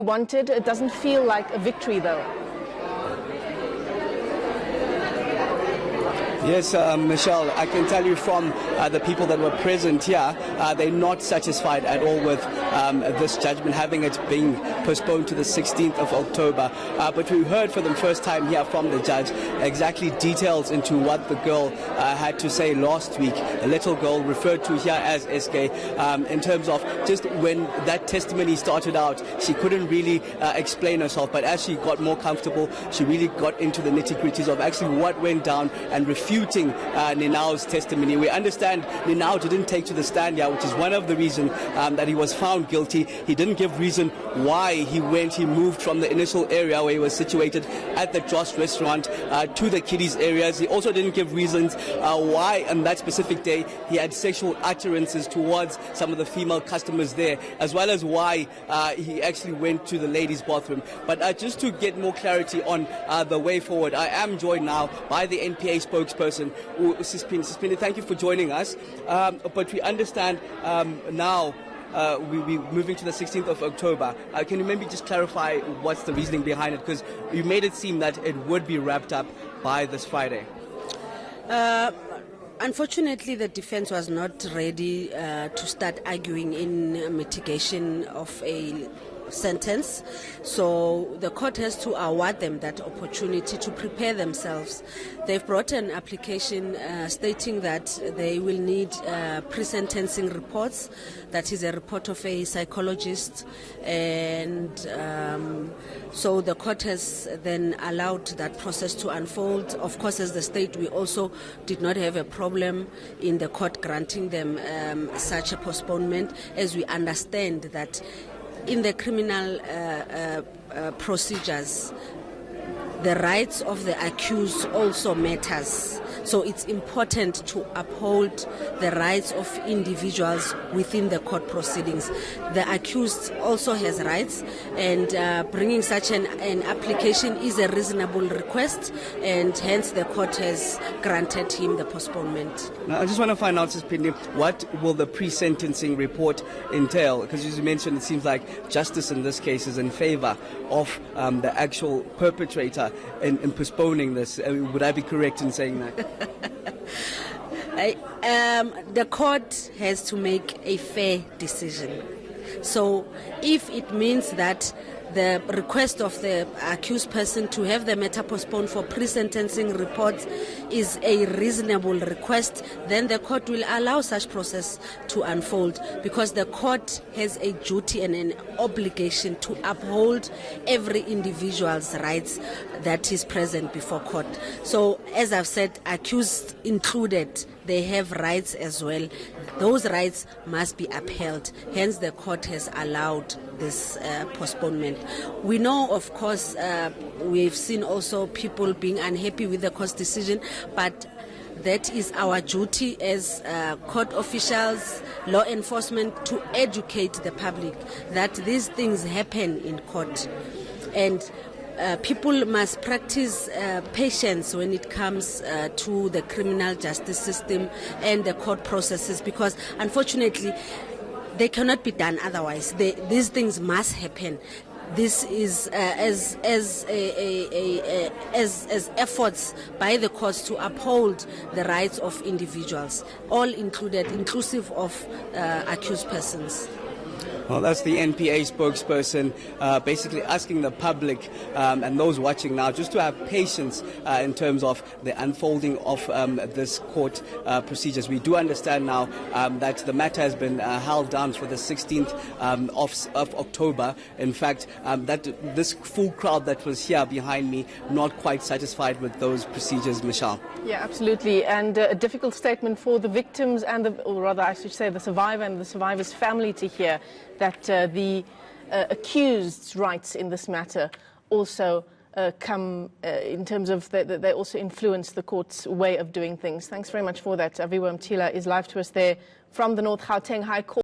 wanted. It doesn't feel like a victory, though. Yes, Michelle, I can tell you from the people that were present here, they're not satisfied at all with this judgment, having it being postponed to the 16th of October. But we heard for the first time here from the judge exactly details into what the girl had to say last week, a little girl referred to here as SK, in terms of just when that testimony started out, she couldn't really explain herself. But as she got more comfortable, she really got into the nitty-gritties of actually what went down and refuting Ninow's testimony. We understand Ninow didn't take to the stand here, which is one of the reasons that he was found guilty. He didn't give reason why he moved from the initial area where he was situated at the Dros restaurant to the kiddies areas. He also didn't give reasons why on that specific day he had sexual utterances towards some of the female customers there, as well as why he actually went to the ladies' bathroom. But just to get more clarity on the way forward, I am joined now by the NPA spokesperson, Sispini. Thank you for joining us. But we understand now we're moving to the 16th of October. Can you maybe just clarify what's the reasoning behind it? Because you made it seem that it would be wrapped up by this Friday. Unfortunately, the defense was not ready to start arguing in mitigation of a sentence, so the court has to award them that opportunity to prepare themselves. They've brought an application stating that they will need pre-sentencing reports, that is a report of a psychologist, and so the court has then allowed that process to unfold. Of course, as the state, we also did not have a problem in the court granting them such a postponement, as we understand that in the criminal procedures, the rights of the accused also matters. So it's important to uphold the rights of individuals within the court proceedings. The accused also has rights, and bringing such an application is a reasonable request, and hence the court has granted him the postponement. Now, I just want to find out, Sispini, what will the pre-sentencing report entail? Because as you mentioned, it seems like justice in this case is in favor of the actual perpetrator in postponing this. Would I be correct in saying that? The court has to make a fair decision. So if it means that the request of the accused person to have the matter postponed for pre-sentencing reports is a reasonable request, then the court will allow such process to unfold, because the court has a duty and an obligation to uphold every individual's rights that is present before court. So, as I've said, accused included, they have rights as well. Those rights must be upheld. Hence, the court has allowed this postponement. We know, of course, we've seen also people being unhappy with the court's decision, but that is our duty as court officials, law enforcement, to educate the public that these things happen in court. And people must practice patience when it comes to the criminal justice system and the court processes, because unfortunately they cannot be done otherwise. These things must happen. This is as efforts by the courts to uphold the rights of individuals, all included, inclusive of accused persons. Well, that's the NPA spokesperson basically asking the public and those watching now just to have patience in terms of the unfolding of this court procedures. We do understand now that the matter has been held down for the 16th of October. In fact, that this full crowd that was here behind me not quite satisfied with those procedures, Michelle. Yeah, absolutely. And a difficult statement for the victims and or rather I should say the survivor and the survivor's family to hear that the accused's rights in this matter also come in terms of they also influence the court's way of doing things. Thanks very much for that. Aviwa Mtila is live to us there from the North Gauteng High Court.